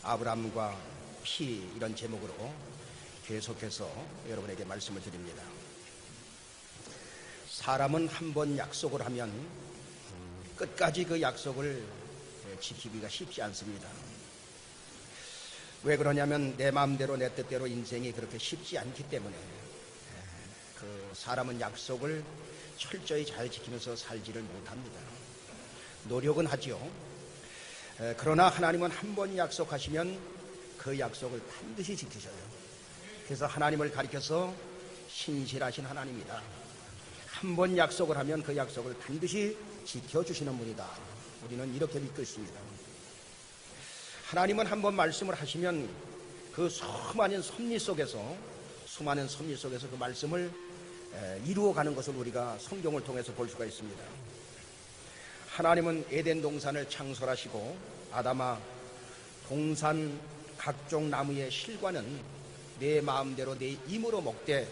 아브라함과 피 이런 제목으로 계속해서 여러분에게 말씀을 드립니다. 사람은 한 번 약속을 하면 끝까지 그 약속을 지키기가 쉽지 않습니다. 왜 그러냐면 내 마음대로 내 뜻대로 인생이 그렇게 쉽지 않기 때문에 그 사람은 약속을 철저히 잘 지키면서 살지를 못합니다. 노력은 하지요. 그러나 하나님은 한 번 약속하시면 그 약속을 반드시 지키셔요. 그래서 하나님을 가리켜서 신실하신 하나님이다. 한 번 약속을 하면 그 약속을 반드시 지켜주시는 분이다. 우리는 이렇게 믿고 있습니다. 하나님은 한 번 말씀을 하시면 그 수많은 섭리 속에서 그 말씀을 이루어가는 것을 우리가 성경을 통해서 볼 수가 있습니다. 하나님은 에덴 동산을 창설하시고 아담아 동산 각종 나무의 실과는 내 마음대로 내 힘으로 먹되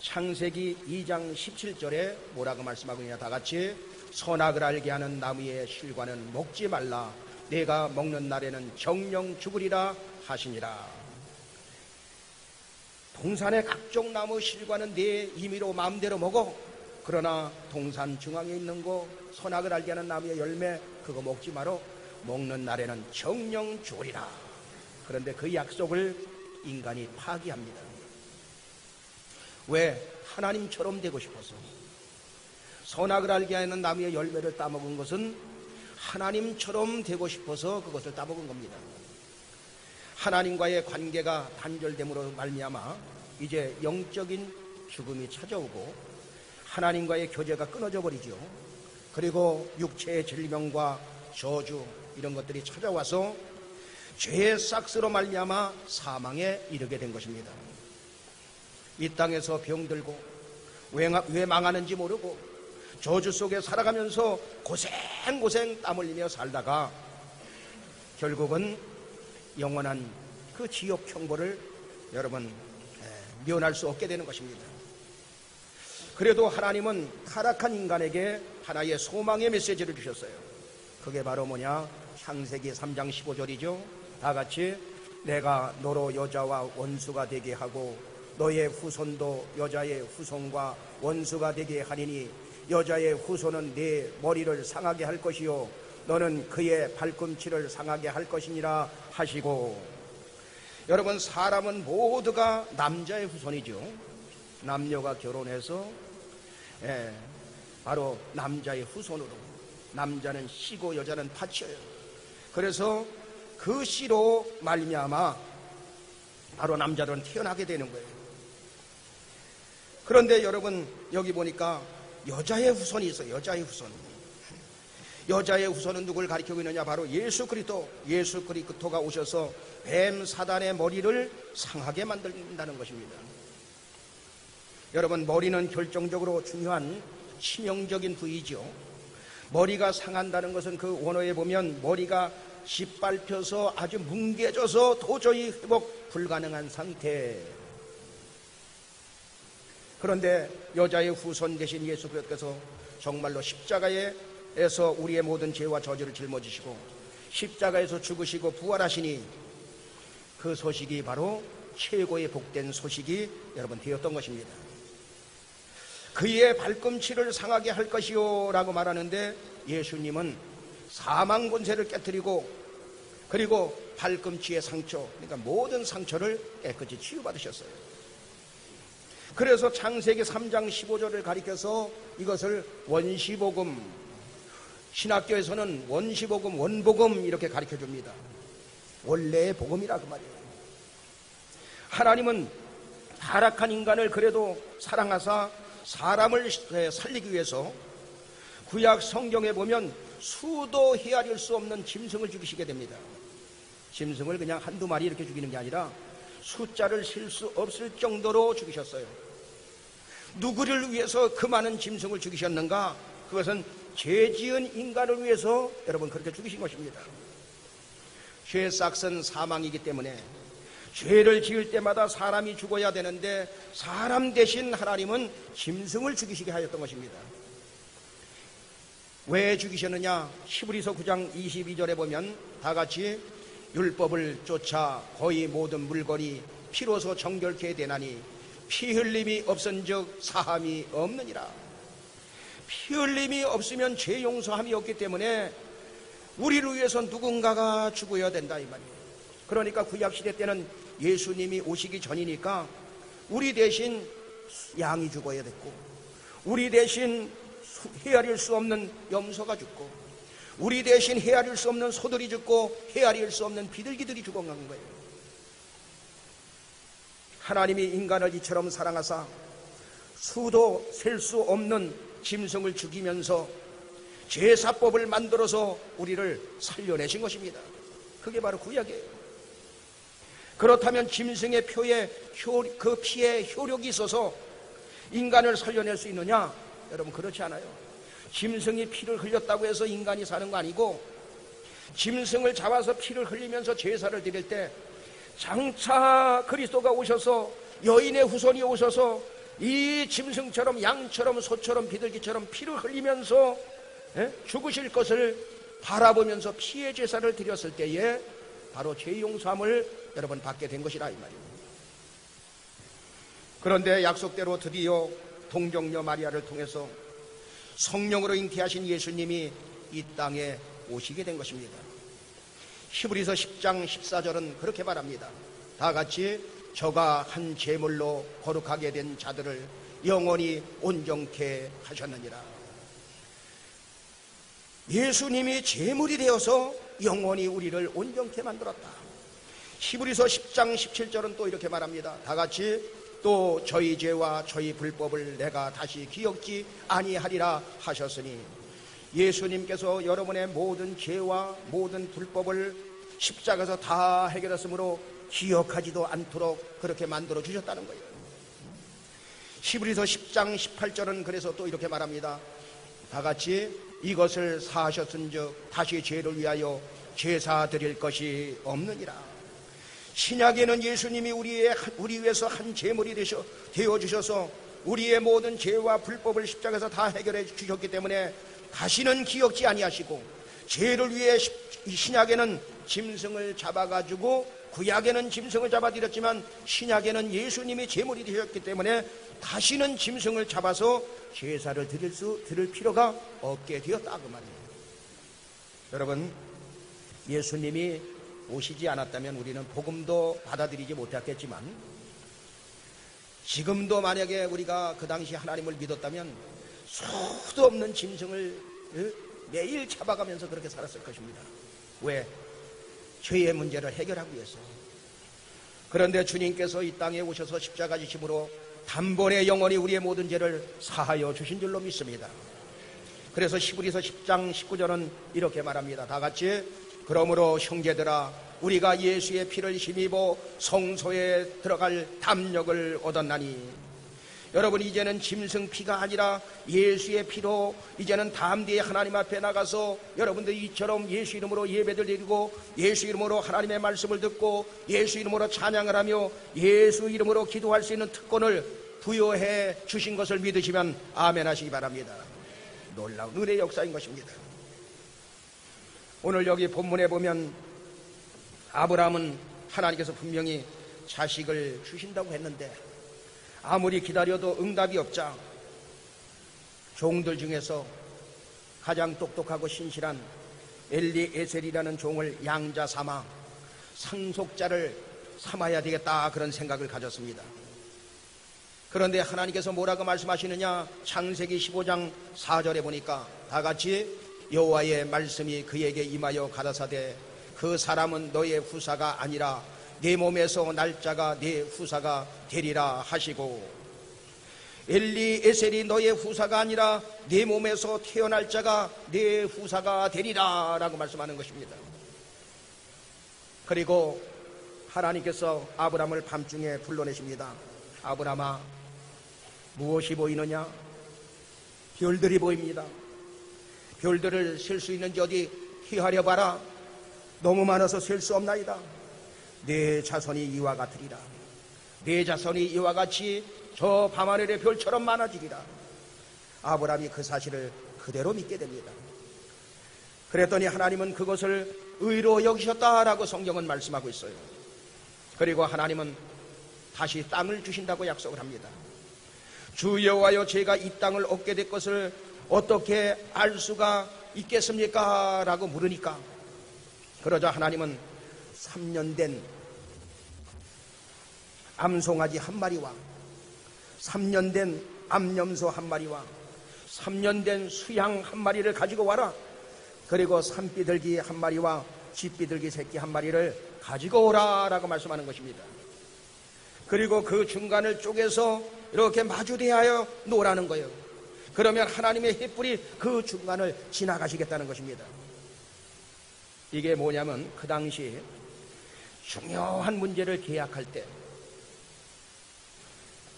창세기 2장 17절에 뭐라고 말씀하고 있냐, 다 같이 선악을 알게 하는 나무의 실과는 먹지 말라 내가 먹는 날에는 정령 죽으리라 하시니라. 동산의 각종 나무 실과는 내 임의로 마음대로 먹어. 그러나 동산 중앙에 있는 거 선악을 알게 하는 나무의 열매 그거 먹지 마라. 먹는 날에는 정령 죽으리라. 그런데 그 약속을 인간이 파기합니다. 왜? 하나님처럼 되고 싶어서. 선악을 알게 하는 나무의 열매를 따먹은 것은 하나님처럼 되고 싶어서 그것을 따먹은 겁니다. 하나님과의 관계가 단절됨으로 말미암아 이제 영적인 죽음이 찾아오고 하나님과의 교제가 끊어져 버리죠. 그리고 육체의 질병과 저주 이런 것들이 찾아와서 죄의 싹스로 말미암아 사망에 이르게 된 것입니다. 이 땅에서 병들고 왜 망하는지 모르고 저주 속에 살아가면서 고생 땀 흘리며 살다가 결국은 영원한 그 지옥 형벌을 여러분 면할 수 없게 되는 것입니다. 그래도 하나님은 타락한 인간에게 하나의 소망의 메시지를 주셨어요. 그게 바로 뭐냐? 창세기 3장 15절이죠. 다 같이 내가 너로 여자와 원수가 되게 하고 너의 후손도 여자의 후손과 원수가 되게 하리니 여자의 후손은 네 머리를 상하게 할 것이요 너는 그의 발꿈치를 상하게 할 것이니라 하시고, 여러분 사람은 모두가 남자의 후손이죠. 남녀가 결혼해서 바로 남자의 후손으로, 남자는 씨고 여자는 밭이에요. 그래서 그 씨로 말미암아 바로 남자들은 태어나게 되는 거예요. 그런데 여러분 여기 보니까 여자의 후손이 있어요. 여자의 후손. 여자의 후손은 누굴 가리키고 있느냐? 바로 예수 그리스도가 오셔서 뱀 사단의 머리를 상하게 만든다는 것입니다. 여러분 머리는 결정적으로 중요한 치명적인 부위죠. 머리가 상한다는 것은 그 원어에 보면 머리가 짓밟혀서 아주 뭉개져서 도저히 회복 불가능한 상태. 그런데 여자의 후손 되신 예수 그리스도께서 정말로 십자가에서 우리의 모든 죄와 저주를 짊어지시고 십자가에서 죽으시고 부활하시니 그 소식이 바로 최고의 복된 소식이 여러분 되었던 것입니다. 그의 발꿈치를 상하게 할 것이요 라고 말하는데 예수님은 사망 권세를 깨뜨리고 그리고 발꿈치의 상처, 그러니까 모든 상처를 깨끗이 치유받으셨어요. 그래서 창세기 3장 15절을 가리켜서 이것을 원시복음, 신학교에서는 원시복음, 원복음 이렇게 가르쳐줍니다. 원래의 복음이라 그 말이에요. 하나님은 타락한 인간을 그래도 사랑하사 사람을 살리기 위해서 구약 성경에 보면 수도 헤아릴 수 없는 짐승을 죽이시게 됩니다. 짐승을 그냥 한두 마리 이렇게 죽이는 게 아니라 숫자를 셀 수 없을 정도로 죽이셨어요. 누구를 위해서 그 많은 짐승을 죽이셨는가? 그것은 죄 지은 인간을 위해서 여러분 그렇게 죽이신 것입니다. 죄의 싹은 사망이기 때문에 죄를 지을 때마다 사람이 죽어야 되는데 사람 대신 하나님은 짐승을 죽이시게 하였던 것입니다. 왜 죽이셨느냐? 히브리서 9장 22절에 보면 다 같이 율법을 쫓아 거의 모든 물건이 피로서 정결케 되나니 피 흘림이 없은즉 사함이 없느니라. 피 흘림이 없으면 죄 용서함이 없기 때문에 우리를 위해서 누군가가 죽어야 된다 이 말이에요. 그러니까 구약시대 때는 예수님이 오시기 전이니까 우리 대신 양이 죽어야 됐고, 우리 대신 헤아릴 수 없는 염소가 죽고, 우리 대신 헤아릴 수 없는 소들이 죽고, 헤아릴 수 없는 비둘기들이 죽어간 거예요. 하나님이 인간을 이처럼 사랑하사 수도 셀 수 없는 짐승을 죽이면서 제사법을 만들어서 우리를 살려내신 것입니다. 그게 바로 구약이에요. 그렇다면 짐승의 그 피에 효력이 있어서 인간을 살려낼 수 있느냐? 여러분, 그렇지 않아요. 짐승이 피를 흘렸다고 해서 인간이 사는 거 아니고, 짐승을 잡아서 피를 흘리면서 제사를 드릴 때 장차 그리스도가 오셔서, 여인의 후손이 오셔서 이 짐승처럼 양처럼 소처럼 비둘기처럼 피를 흘리면서 죽으실 것을 바라보면서 피의 제사를 드렸을 때에 바로 죄 용서함을 여러분 받게 된 것이라 이 말이에요. 그런데 약속대로 드디어 동정녀 마리아를 통해서 성령으로 잉태하신 예수님이 이 땅에 오시게 된 것입니다. 히브리서 10장 14절은 그렇게 말합니다. 다 같이 저가 한 제물로 거룩하게 된 자들을 영원히 온전케 하셨느니라. 예수님이 제물이 되어서 영원히 우리를 온전케 만들었다. 히브리서 10장 17절은 또 이렇게 말합니다. 다 같이 또 저희 죄와 저희 불법을 내가 다시 기억지 아니하리라 하셨으니, 예수님께서 여러분의 모든 죄와 모든 불법을 십자가에서 다 해결했으므로 기억하지도 않도록 그렇게 만들어 주셨다는 거예요. 히브리서 10장 18절은 그래서 또 이렇게 말합니다. 다 같이 이것을 사하셨은즉 다시 죄를 위하여 제사 드릴 것이 없느니라. 신약에는 예수님이 우리 위해서 한 제물이 되어 주셔서 우리의 모든 죄와 불법을 십자가에서 다 해결해 주셨기 때문에 다시는 기억지 아니하시고, 죄를 위해 신약에는 짐승을 잡아가지고, 구약에는 짐승을 잡아드렸지만 신약에는 예수님이 제물이 되셨기 때문에 다시는 짐승을 잡아서 제사를 드릴 필요가 없게 되었다 그 말이에요. 여러분, 예수님이 오시지 않았다면 우리는 복음도 받아들이지 못했겠지만, 지금도 만약에 우리가 그 당시 하나님을 믿었다면 수도 없는 짐승을 매일 잡아가면서 그렇게 살았을 것입니다. 왜? 죄의 문제를 해결하기 위해서. 그런데 주님께서 이 땅에 오셔서 십자가 지심으로 단번에 영원히 우리의 모든 죄를 사하여 주신 줄로 믿습니다. 그래서 히브리서 10장 19절은 이렇게 말합니다. 다 같이 그러므로 형제들아 우리가 예수의 피를 힘입어 성소에 들어갈 담력을 얻었나니. 여러분, 이제는 짐승 피가 아니라 예수의 피로 이제는 담대히 하나님 앞에 나가서 여러분들 이처럼 예수 이름으로 예배를 드리고 예수 이름으로 하나님의 말씀을 듣고 예수 이름으로 찬양을 하며 예수 이름으로 기도할 수 있는 특권을 부여해 주신 것을 믿으시면 아멘 하시기 바랍니다. 놀라운 은혜의 역사인 것입니다. 오늘 여기 본문에 보면 아브라함은 하나님께서 분명히 자식을 주신다고 했는데 아무리 기다려도 응답이 없자 종들 중에서 가장 똑똑하고 신실한 엘리에셀이라는 종을 양자 삼아 상속자를 삼아야 되겠다 그런 생각을 가졌습니다. 그런데 하나님께서 뭐라고 말씀하시느냐? 창세기 15장 4절에 보니까 다 같이 여호와의 말씀이 그에게 임하여 가라사대 그 사람은 너의 후사가 아니라 네 몸에서 날짜가 네 후사가 되리라 하시고, 엘리에셀이 너의 후사가 아니라 네 몸에서 태어날 자가 네 후사가 되리라 라고 말씀하는 것입니다. 그리고 하나님께서 아브라함을 밤중에 불러내십니다. 아브라함아, 무엇이 보이느냐? 별들이 보입니다. 별들을 셀 수 있는지 어디 헤아려 봐라. 너무 많아서 셀 수 없나이다. 내 자손이 이와 같으리라. 내 자손이 이와 같이 저 밤하늘의 별처럼 많아지리라. 아브라함이 그 사실을 그대로 믿게 됩니다. 그랬더니 하나님은 그것을 의로 여기셨다라고 성경은 말씀하고 있어요. 그리고 하나님은 다시 땅을 주신다고 약속을 합니다. 주 여호와여, 제가 이 땅을 얻게 될 것을 어떻게 알 수가 있겠습니까? 라고 물으니까, 그러자 하나님은 3년 된 암송아지 한 마리와 3년 된 암염소 한 마리와 3년 된 수양 한 마리를 가지고 와라. 그리고 산비둘기 한 마리와 쥐비둘기 새끼 한 마리를 가지고 오라 라고 말씀하는 것입니다. 그리고 그 중간을 쪼개서 이렇게 마주대하여 놓으라는 거예요. 그러면 하나님의 햇불이 그 중간을 지나가시겠다는 것입니다. 이게 뭐냐면, 그 당시 중요한 문제를 계약할 때,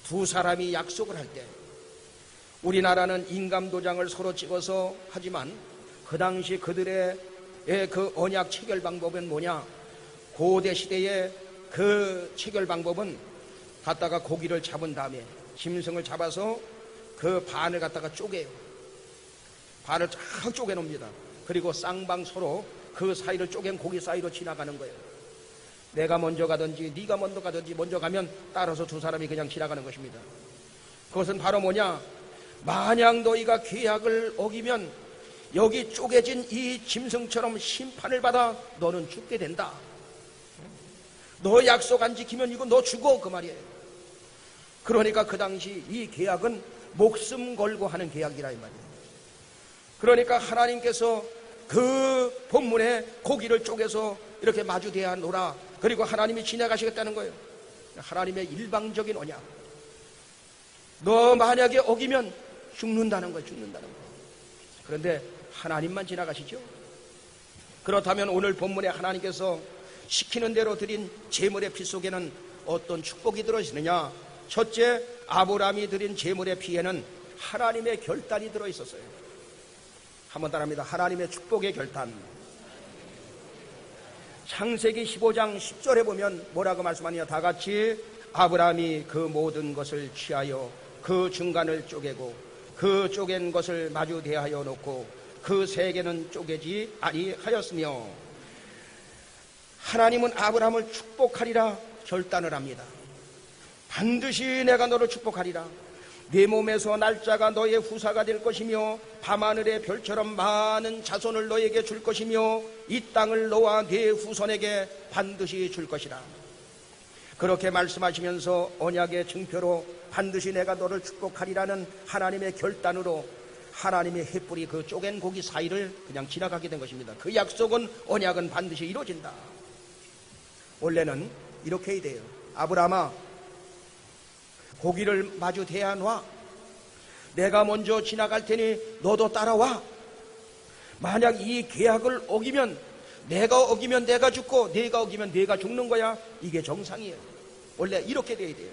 두 사람이 약속을 할 때, 우리나라는 인감도장을 서로 찍어서 하지만 그 당시 그들의 그 언약 체결 방법은 뭐냐? 고대 시대의 그 체결 방법은 갖다가 고기를 잡은 다음에 짐승을 잡아서 그 반을 갖다가 쪼개요. 반을 쫙 쪼개 놓습니다. 그리고 쌍방 서로 그 사이를 쪼갠 고기 사이로 지나가는 거예요. 내가 먼저 가든지 네가 먼저 가든지, 먼저 가면 따라서 두 사람이 그냥 지나가는 것입니다. 그것은 바로 뭐냐? 만약 너희가 계약을 어기면 여기 쪼개진 이 짐승처럼 심판을 받아 너는 죽게 된다. 너 약속 안 지키면 이거 너 죽어, 그 말이에요. 그러니까 그 당시 이 계약은 목숨 걸고 하는 계약이라 이 말이에요. 그러니까 하나님께서 그 본문에 고기를 쪼개서 이렇게 마주대야 놓으라. 그리고 하나님이 지나가시겠다는 거예요. 하나님의 일방적인 언약. 너 만약에 어기면 죽는다는 거예요. 죽는다는 거예요. 그런데 하나님만 지나가시죠. 그렇다면 오늘 본문에 하나님께서 시키는 대로 드린 제물의 피 속에는 어떤 축복이 들어있느냐? 첫째, 아브라함이 드린 제물의 피에는 하나님의 결단이 들어있었어요. 한번 따라합니다. 하나님의 축복의 결단. 창세기 15장 10절에 보면 뭐라고 말씀하느냐? 다 같이, 아브라함이 그 모든 것을 취하여 그 중간을 쪼개고 그 쪼갠 것을 마주 대하여 놓고 그 세 개는 쪼개지 아니하였으며, 하나님은 아브라함을 축복하리라 결단을 합니다. 반드시 내가 너를 축복하리라. 네 몸에서 날짜가 너의 후사가 될 것이며 밤하늘의 별처럼 많은 자손을 너에게 줄 것이며 이 땅을 너와 네 후손에게 반드시 줄 것이라. 그렇게 말씀하시면서 언약의 증표로 반드시 내가 너를 축복하리라는 하나님의 결단으로 하나님의 햇불이 그 쪼갠 고기 사이를 그냥 지나가게 된 것입니다. 그 약속은, 언약은 반드시 이루어진다. 원래는 이렇게 해야 돼요. 아브라함아, 고기를 마주 대야 놔. 내가 먼저 지나갈 테니 너도 따라와. 만약 이 계약을 어기면, 내가 어기면 내가 죽고 내가 어기면 내가 죽는 거야. 이게 정상이에요. 원래 이렇게 돼야 돼요.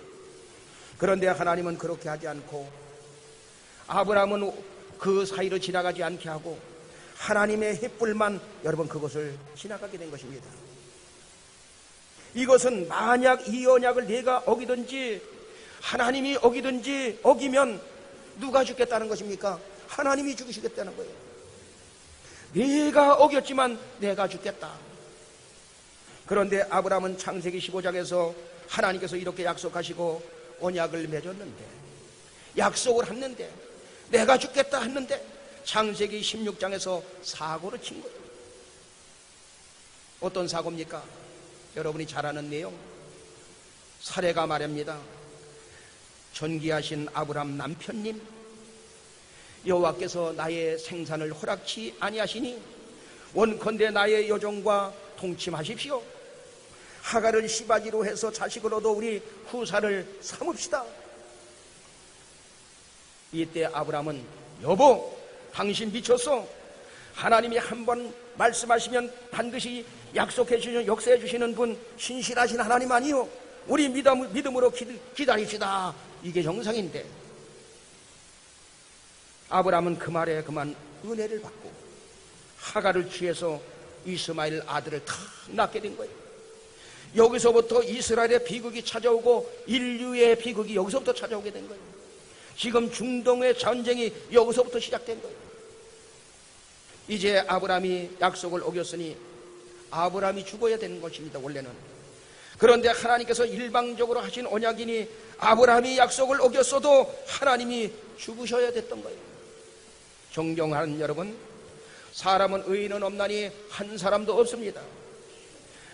그런데 하나님은 그렇게 하지 않고 아브라함은 그 사이로 지나가지 않게 하고 하나님의 햇불만, 여러분, 그것을 지나가게 된 것입니다. 이것은 만약 이 언약을 내가 어기든지 하나님이 어기든지 어기면 누가 죽겠다는 것입니까? 하나님이 죽으시겠다는 거예요. 내가 어겼지만 내가 죽겠다. 그런데 아브라함은 창세기 15장에서 하나님께서 이렇게 약속하시고 언약을 맺었는데, 약속을 했는데, 내가 죽겠다 했는데 창세기 16장에서 사고를 친 거예요. 어떤 사고입니까? 여러분이 잘 아는 내용, 사례가 말합니다. 존귀하신 아브라함 남편님, 여호와께서 나의 생산을 허락치 아니하시니 원컨대 나의 여종과 동침하십시오. 하갈을 시바지로 해서 자식을 얻어 우리 후사를 삼읍시다. 이때 아브라함은, 여보, 당신 미쳤어. 하나님이 한번 말씀하시면 반드시 약속해 주시는, 역사해 주시는 분, 신실하신 하나님 아니요? 우리 믿음으로 기다립시다. 이게 정상인데. 아브라함은 그 말에 그만 은혜를 받고 하갈을 취해서 이스마엘 아들을 다 낳게 된 거예요. 여기서부터 이스라엘의 비극이 찾아오고 인류의 비극이 여기서부터 찾아오게 된 거예요. 지금 중동의 전쟁이 여기서부터 시작된 거예요. 이제 아브라함이 약속을 어겼으니 아브라함이 죽어야 되는 것입니다, 원래는. 그런데 하나님께서 일방적으로 하신 언약이니 아브라함이 약속을 어겼어도 하나님이 죽으셔야 됐던 거예요. 존경하는 여러분, 사람은 의인은 없나니 한 사람도 없습니다.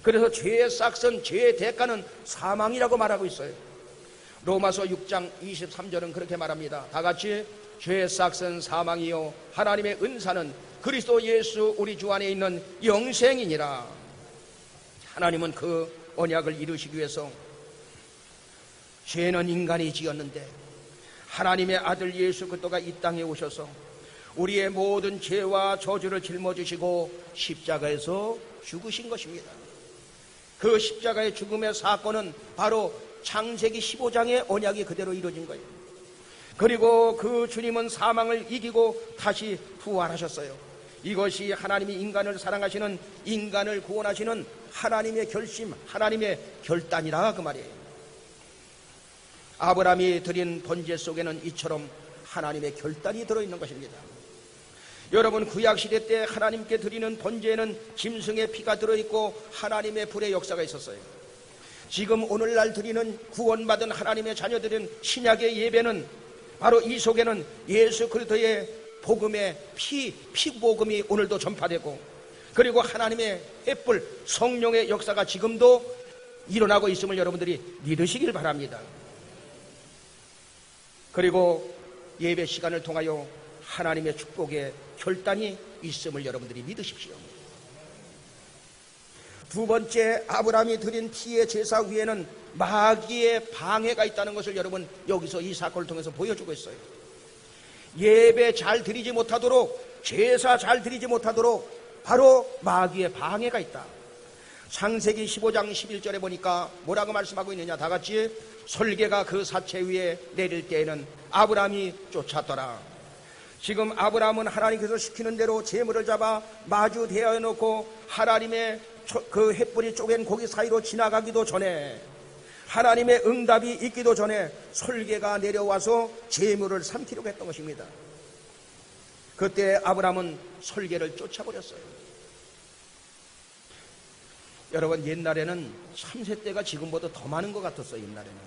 그래서 죄의 싹은, 죄의 대가는 사망이라고 말하고 있어요. 로마서 6장 23절은 그렇게 말합니다. 다 같이, 죄의 싹은 사망이요 하나님의 은사는 그리스도 예수 우리 주 안에 있는 영생이니라. 하나님은 그 언약을 이루시기 위해서 죄는 인간이 지었는데 하나님의 아들 예수 그리스도가 이 땅에 오셔서 우리의 모든 죄와 저주를 짊어지시고 십자가에서 죽으신 것입니다. 그 십자가의 죽음의 사건은 바로 창세기 15장의 언약이 그대로 이루어진 거예요. 그리고 그 주님은 사망을 이기고 다시 부활하셨어요. 이것이 하나님이 인간을 사랑하시는, 인간을 구원하시는 하나님의 결심, 하나님의 결단이라 그 말이에요. 아브라함이 드린 번제 속에는 이처럼 하나님의 결단이 들어있는 것입니다. 여러분, 구약시대 때 하나님께 드리는 번제에는 짐승의 피가 들어있고 하나님의 불의 역사가 있었어요. 지금 오늘날 드리는 구원받은 하나님의 자녀들은 신약의 예배는 바로 이 속에는 예수 그리스도의 복음의 피복음이 오늘도 전파되고, 그리고 하나님의 햇불 성령의 역사가 지금도 일어나고 있음을 여러분들이 믿으시길 바랍니다. 그리고 예배 시간을 통하여 하나님의 축복의 결단이 있음을 여러분들이 믿으십시오. 두 번째, 아브라함이 드린 피의 제사 위에는 마귀의 방해가 있다는 것을 여러분 여기서 이 사건을 통해서 보여주고 있어요. 예배 잘 드리지 못하도록, 제사 잘 드리지 못하도록 바로 마귀의 방해가 있다. 창세기 15장 11절에 보니까 뭐라고 말씀하고 있느냐, 다 같이, 설계가 그 사체 위에 내릴 때에는 아브라함이 쫓았더라. 지금 아브라함은 하나님께서 시키는 대로 제물을 잡아 마주 대하여 놓고 하나님의 그 햇불이 쪼갠 고기 사이로 지나가기도 전에, 하나님의 응답이 있기도 전에 설계가 내려와서 제물을 삼키려고 했던 것입니다. 그때 아브라함은 설계를 쫓아버렸어요. 여러분, 옛날에는 참새떼가 지금보다 더 많은 것 같았어요. 옛날에는.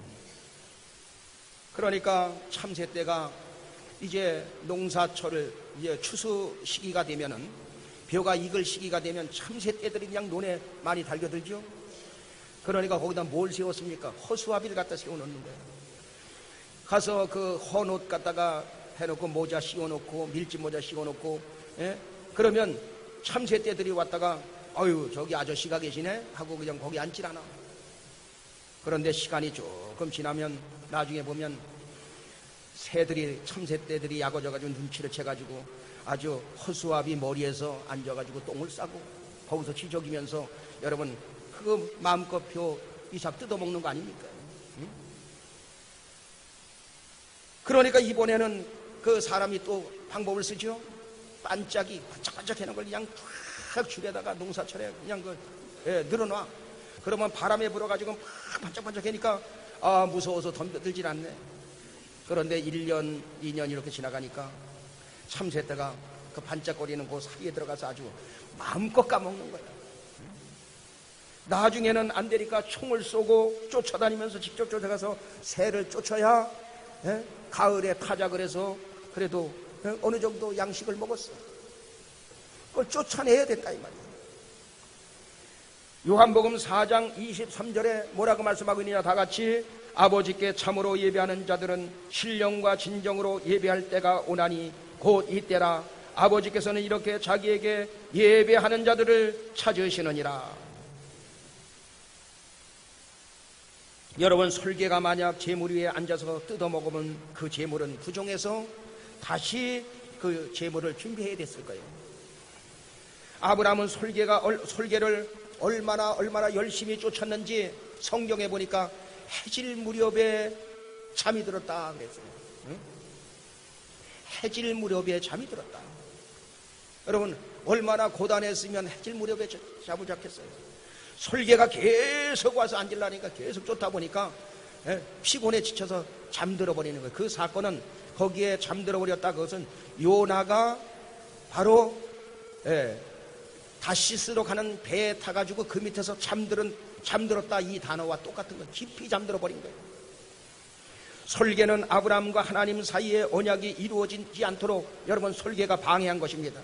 그러니까 참새떼가 이제 농사철을 이제 추수 시기가 되면은, 벼가 익을 시기가 되면 참새떼들이 그냥 논에 많이 달겨들죠. 그러니까 거기다 뭘 세웠습니까? 허수아비를 갖다 세워놓는 거예요. 가서 그 헌옷 갖다가 해놓고 모자 씌워놓고 밀짚 모자 씌워놓고, 예? 그러면 참새떼들이 왔다가 어유 저기 아저씨가 계시네 하고 그냥 거기 앉질 않아. 그런데 시간이 조금 지나면 나중에 보면 새들이, 참새떼들이 약어져가지고 눈치를 채가지고 아주 허수아비 머리에서 앉아가지고 똥을 싸고 거기서 지저귀면서 여러분 그 마음껏 표 이삭 뜯어먹는 거 아닙니까? 응? 그러니까 이번에는 그 사람이 또 방법을 쓰죠. 반짝이 반짝반짝 해놓은 걸 그냥 탁 줄에다가 농사철에 그냥 늘어놔. 그러면 바람에 불어가지고 막 반짝반짝 하니까 무서워서 덤벼들질 않네. 그런데 1년, 2년 이렇게 지나가니까 참새떼가 그 반짝거리는 그 사이에 들어가서 아주 마음껏 까먹는 거야. 나중에는 안 되니까 총을 쏘고 쫓아다니면서 직접 쫓아가서 새를 쫓아야 가을에 타작을 해서 그래도 어느 정도 양식을 먹었어. 그걸 쫓아내야 됐다 이 말이야. 요한복음 4장 23절에 뭐라고 말씀하고 있느냐, 다 같이, 아버지께 참으로 예배하는 자들은 신령과 진정으로 예배할 때가 오나니 곧 이때라. 아버지께서는 이렇게 자기에게 예배하는 자들을 찾으시느니라. 여러분, 설계가 만약 제물 위에 앉아서 뜯어먹으면 그 제물은 부종해서 다시 그 제물을 준비해야 됐을 거예요. 아브라함은 설계를 얼마나 열심히 쫓았는지 성경에 보니까 해질 무렵에 잠이 들었다 그랬어요. 응? 해질 무렵에 잠이 들었다. 여러분, 얼마나 고단했으면 해질 무렵에 잠을 잤겠어요. 설계가 계속 와서 앉으려니까 계속 쫓다 보니까 피곤에 지쳐서 잠들어 버리는 거예요. 그 사건은 거기에 잠들어 버렸다. 그것은 요나가 바로 다시스로 가는 배에 타가지고 그 밑에서 잠들었다, 이 단어와 똑같은 거, 깊이 잠들어 버린 거예요. 설계는 아브라함과 하나님 사이에 언약이 이루어지지 않도록 여러분 설계가 방해한 것입니다.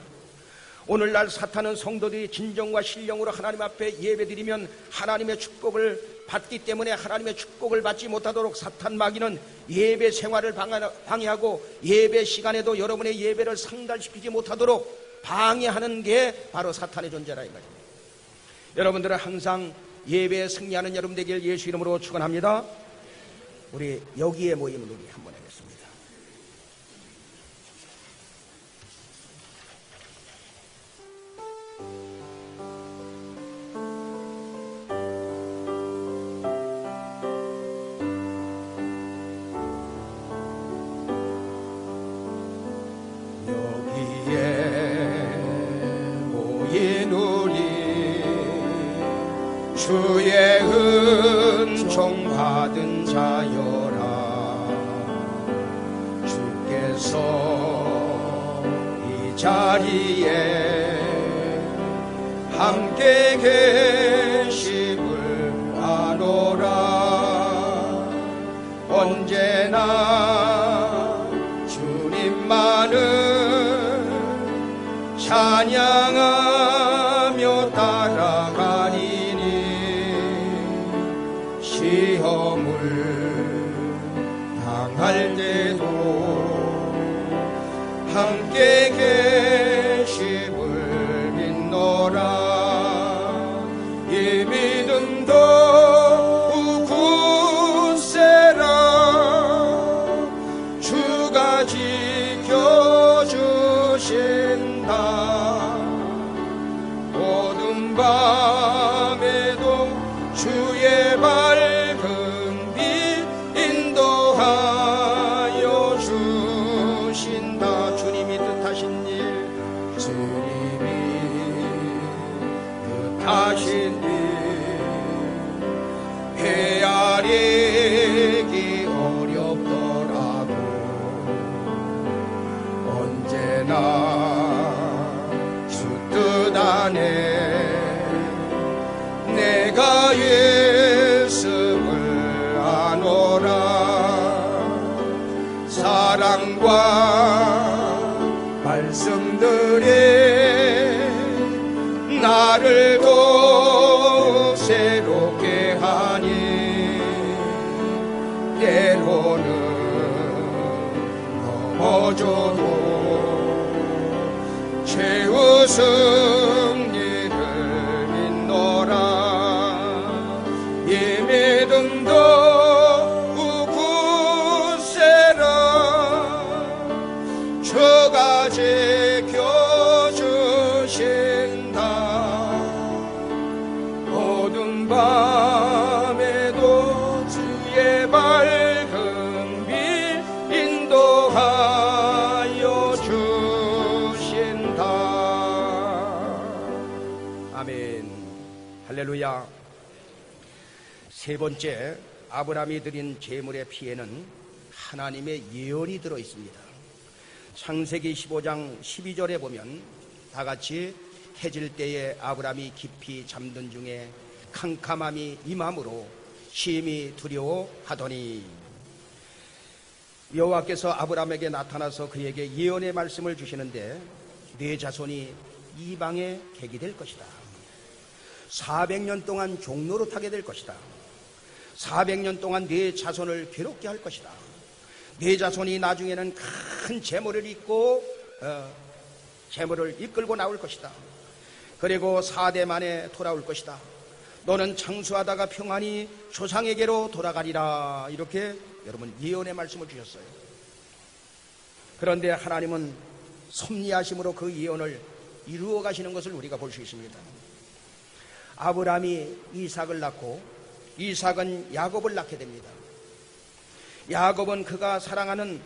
오늘날 사탄은 성도들이 진정과 신령으로 하나님 앞에 예배드리면 하나님의 축복을 받기 때문에 하나님의 축복을 받지 못하도록 사탄 마귀는 예배 생활을 방해하고 예배 시간에도 여러분의 예배를 상달시키지 못하도록 방해하는 게 바로 사탄의 존재라 이 말입니다. 여러분들은 항상 예배에 승리하는 여러분 되길 예수 이름으로 축원합니다. 우리 여기에 모임을 우리 한번 하겠습니다. 주의 은총 받은 자여라. 주께서 이 자리에 함께 계심을 아노라. 언제나 주님만을 찬양하며 따라가리. 시험을 당할 때도 함께 계심을 믿노라. 이 믿음도 굳세라. 주가 지켜주신다. 모든 밤에도 주의 밝은 빛 인도하여 주신다. 주님이 뜻하신 일, 주님이 뜻하신 일 헤아리기 어렵더라도 언제나 주 뜻 안에 내가 예수를 아노라. 사랑과 말씀들이 나를 더욱 새롭게 하니 때로는 넘어져도 최후 승리를 이 믿음도 굳세라. 주가 지켜주신다. 모든 밤에도 주의 밝은 빛 인도하여 주신다. 아멘. 할렐루야. 세 번째, 아브라함이 드린 제물의 피에는 하나님의 예언이 들어 있습니다. 창세기 15장 12절에 보면 다 같이 해질 때에 아브라함이 깊이 잠든 중에 캄캄함이 임함으로 심히 두려워하더니. 여호와께서 아브라함에게 나타나서 그에게 예언의 말씀을 주시는데 네 자손이 이방에 객이 될 것이다. 400년 동안 종로로 타게 될 것이다. 400년 동안 네 자손을 괴롭게 할 것이다. 네 자손이 나중에는 큰 재물을 잇고 재물을 이끌고 나올 것이다. 그리고 4대 만에 돌아올 것이다. 너는 장수하다가 평안히 조상에게로 돌아가리라. 이렇게 여러분 예언의 말씀을 주셨어요. 그런데 하나님은 섭리하심으로 그 예언을 이루어 가시는 것을 우리가 볼 수 있습니다. 아브라함이 이삭을 낳고 이삭은 야곱을 낳게 됩니다. 야곱은 그가 사랑하는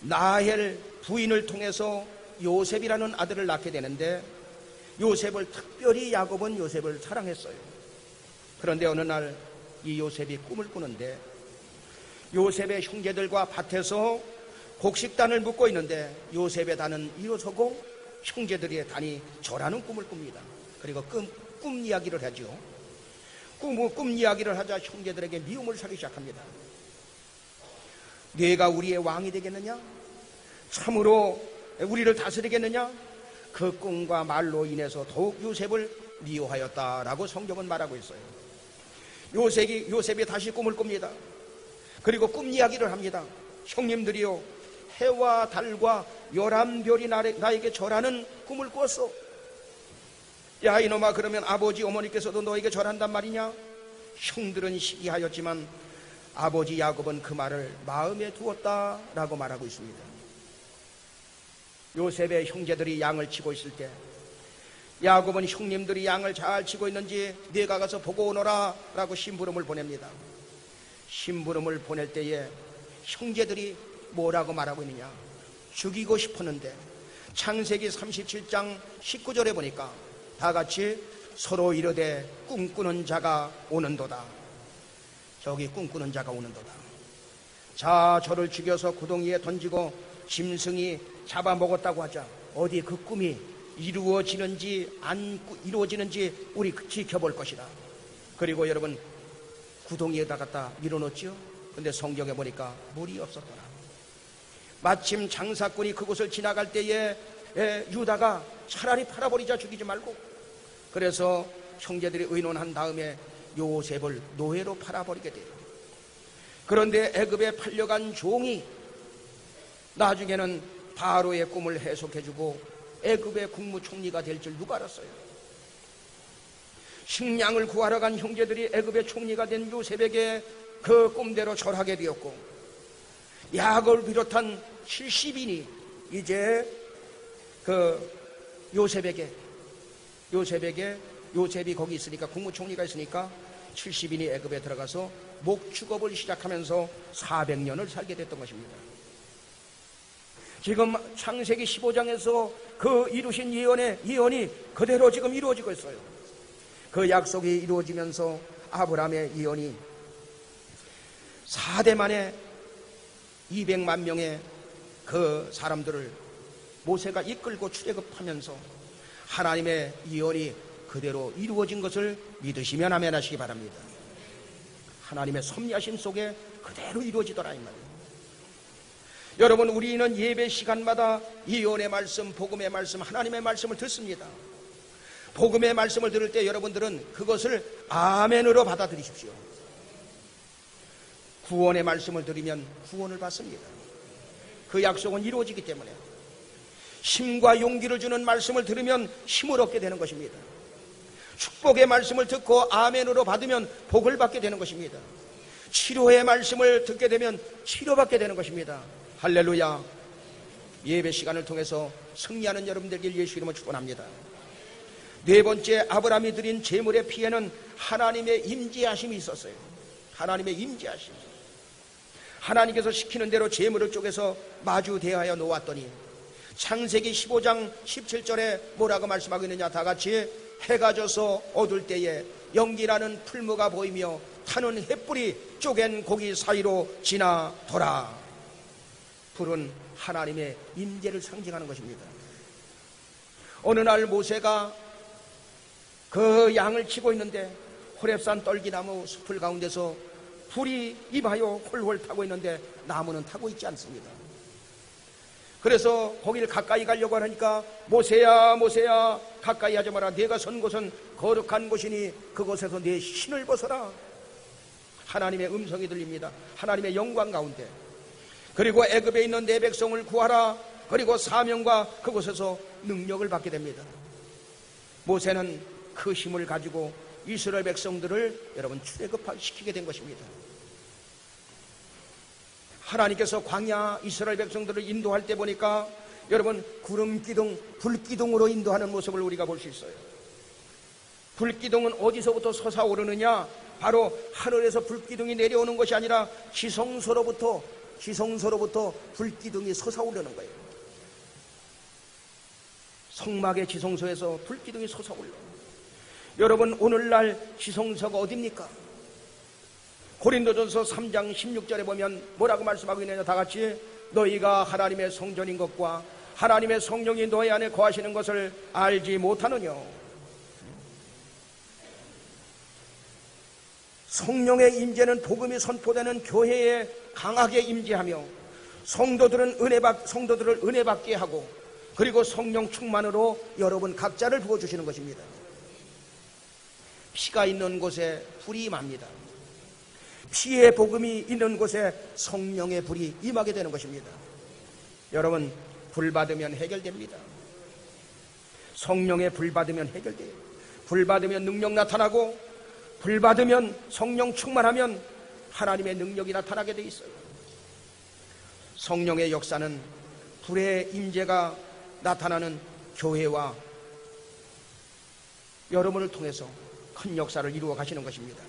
라헬 부인을 통해서 요셉이라는 아들을 낳게 되는데 요셉을 특별히 야곱은 요셉을 사랑했어요. 그런데 어느 날 이 요셉이 꿈을 꾸는데 요셉의 형제들과 밭에서 곡식단을 묶고 있는데 요셉의 단은 일어서고 형제들이 단이 절하는 꿈을 꿉니다. 그리고 꿈 이야기를 하죠. 꿈 이야기를 하자 형제들에게 미움을 사기 시작합니다. 네가 우리의 왕이 되겠느냐? 참으로 우리를 다스리겠느냐? 그 꿈과 말로 인해서 더욱 요셉을 미워하였다라고 성경은 말하고 있어요. 요셉이 다시 꿈을 꿉니다. 그리고 꿈 이야기를 합니다. 형님들이요, 해와 달과 11별이 나에게 절하는 꿈을 꾸었어. 야 이놈아, 그러면 아버지 어머니께서도 너에게 절한단 말이냐? 형들은 시기하였지만 아버지 야곱은 그 말을 마음에 두었다라고 말하고 있습니다. 요셉의 형제들이 양을 치고 있을 때 야곱은 형님들이 양을 잘 치고 있는지 네가 가서 보고 오너라 라고 심부름을 보냅니다. 심부름을 보낼 때에 형제들이 뭐라고 말하고 있느냐? 죽이고 싶었는데 창세기 37장 19절에 보니까 다 같이 서로 이르되 꿈꾸는 자가 오는도다. 저기 꿈꾸는 자가 오는도다. 자, 저를 죽여서 구덩이에 던지고 짐승이 잡아먹었다고 하자. 어디 그 꿈이 이루어지는지 안 이루어지는지 우리 지켜볼 것이다. 그리고 여러분, 구덩이에다 갖다 밀어놓지요. 근데 성경에 보니까 물이 없었더라. 마침 장사꾼이 그곳을 지나갈 때에 유다가 차라리 팔아버리자, 죽이지 말고. 그래서 형제들이 의논한 다음에 요셉을 노예로 팔아버리게 돼요. 그런데 애굽에 팔려간 종이 나중에는 바로의 꿈을 해석해주고 애굽의 국무총리가 될 줄 누가 알았어요? 식량을 구하러 간 형제들이 애굽의 총리가 된 요셉에게 그 꿈대로 절하게 되었고, 야곱을 비롯한 70인이 이제 그 요셉이 거기 있으니까, 국무총리가 있으니까 70인이 애굽에 들어가서 목축업을 시작하면서 400년을 살게 됐던 것입니다. 지금 창세기 15장에서 그 이루신 예언이 그대로 지금 이루어지고 있어요. 그 약속이 이루어지면서 아브라함의 예언이 4대 만에 200만 명의 그 사람들을 모세가 이끌고 출애굽하면서 하나님의 예언이 그대로 이루어진 것을 믿으시면 아멘 하시기 바랍니다. 하나님의 섭리하심 속에 그대로 이루어지더라 이 말이에요. 여러분, 우리는 예배 시간마다 예언의 말씀, 복음의 말씀, 하나님의 말씀을 듣습니다. 복음의 말씀을 들을 때 여러분들은 그것을 아멘으로 받아들이십시오. 구원의 말씀을 들으면 구원을 받습니다. 그 약속은 이루어지기 때문에 힘과 용기를 주는 말씀을 들으면 힘을 얻게 되는 것입니다. 축복의 말씀을 듣고 아멘으로 받으면 복을 받게 되는 것입니다. 치료의 말씀을 듣게 되면 치료받게 되는 것입니다. 할렐루야. 예배 시간을 통해서 승리하는 여러분들길 예수 이름으로 축원합니다. 네 번째, 아브라함이 드린 제물의 피에는 하나님의 임재하심이 있었어요. 하나님의 임재하심. 하나님께서 시키는 대로 제물을 쪼개서 마주 대하여 놓았더니 창세기 15장 17절에 뭐라고 말씀하고 있느냐? 다 같이 해가 져서 어둘 때에 연기라는 풀무가 보이며 타는 햇불이 쪼갠 고기 사이로 지나더라. 불은 하나님의 임재를 상징하는 것입니다. 어느 날 모세가 그 양을 치고 있는데 호렙산 떨기나무 숲을 가운데서 불이 임하여 홀홀 타고 있는데 나무는 타고 있지 않습니다. 그래서 거기를 가까이 가려고 하니까 모세야 모세야 가까이 하지 마라. 네가 선 곳은 거룩한 곳이니 그곳에서 네 신을 벗어라. 하나님의 음성이 들립니다. 하나님의 영광 가운데. 그리고 애굽에 있는 내 백성을 구하라. 그리고 사명과 그곳에서 능력을 받게 됩니다. 모세는 그 힘을 가지고 이스라엘 백성들을 여러분 출애굽시키게 된 것입니다. 하나님께서 광야 이스라엘 백성들을 인도할 때 보니까 여러분 구름기둥, 불기둥으로 인도하는 모습을 우리가 볼 수 있어요. 불기둥은 어디서부터 솟아오르느냐? 바로 하늘에서 불기둥이 내려오는 것이 아니라 지성소로부터 불기둥이 솟아오르는 거예요. 성막의 지성소에서 불기둥이 솟아올라. 여러분, 오늘날 지성소가 어딥니까? 고린도전서 3장 16절에 보면 뭐라고 말씀하고 있느냐? 다 같이 너희가 하나님의 성전인 것과 하나님의 성령이 너희 안에 거하시는 것을 알지 못하느냐? 성령의 임재는 복음이 선포되는 교회에 강하게 임재하며 성도들을 은혜 받게 하고, 그리고 성령 충만으로 여러분 각자를 부어주시는 것입니다. 피가 있는 곳에 불이 임합니다. 피의 복음이 있는 곳에 성령의 불이 임하게 되는 것입니다. 여러분, 불 받으면 해결됩니다. 성령의 불 받으면 해결돼요. 불 받으면 능력 나타나고, 불 받으면 성령 충만하면 하나님의 능력이 나타나게 돼 있어요. 성령의 역사는 불의 임재가 나타나는 교회와 여러분을 통해서 큰 역사를 이루어 가시는 것입니다.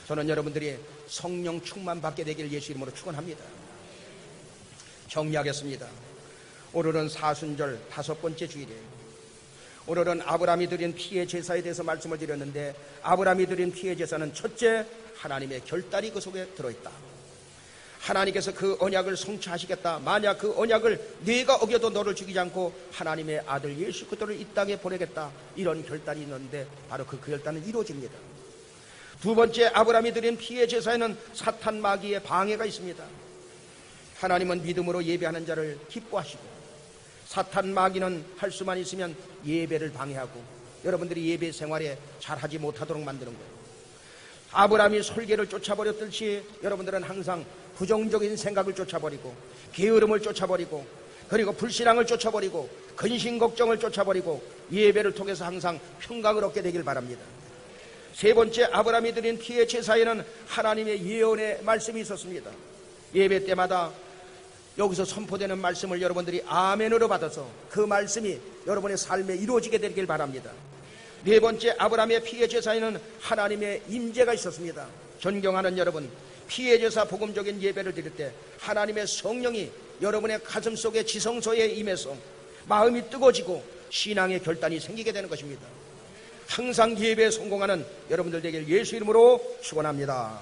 저는 여러분들이 성령 충만 받게 되길 예수 이름으로 축원합니다. 정리하겠습니다. 오늘은 사순절 5번째 주일이에요. 오늘은 아브라함이 드린 피의 제사에 대해서 말씀을 드렸는데, 아브라함이 드린 피의 제사는 첫째, 하나님의 결단이 그 속에 들어있다. 하나님께서 그 언약을 성취하시겠다. 만약 그 언약을 네가 어겨도 너를 죽이지 않고 하나님의 아들 예수 그리스도를 이 땅에 보내겠다, 이런 결단이 있는데 바로 그 결단은 이루어집니다. 두 번째, 아브라함이 드린 피의 제사에는 사탄 마귀의 방해가 있습니다. 하나님은 믿음으로 예배하는 자를 기뻐하시고, 사탄 마귀는 할 수만 있으면 예배를 방해하고 여러분들이 예배 생활에 잘하지 못하도록 만드는 거예요. 아브라함이 설계를 쫓아버렸듯이 여러분들은 항상 부정적인 생각을 쫓아버리고, 게으름을 쫓아버리고, 그리고 불신앙을 쫓아버리고, 근심 걱정을 쫓아버리고 예배를 통해서 항상 평강을 얻게 되길 바랍니다. 세 번째, 아브라함이 드린 피의 제사에는 하나님의 예언의 말씀이 있었습니다. 예배 때마다 여기서 선포되는 말씀을 여러분들이 아멘으로 받아서 그 말씀이 여러분의 삶에 이루어지게 되길 바랍니다. 네 번째, 아브라함의 피의 제사에는 하나님의 임재가 있었습니다. 존경하는 여러분, 피의 제사 복음적인 예배를 드릴 때 하나님의 성령이 여러분의 가슴 속에 지성소에 임해서 마음이 뜨거워지고 신앙의 결단이 생기게 되는 것입니다. 항상 예배에 성공하는 여러분들 되길 예수 이름으로 축원합니다.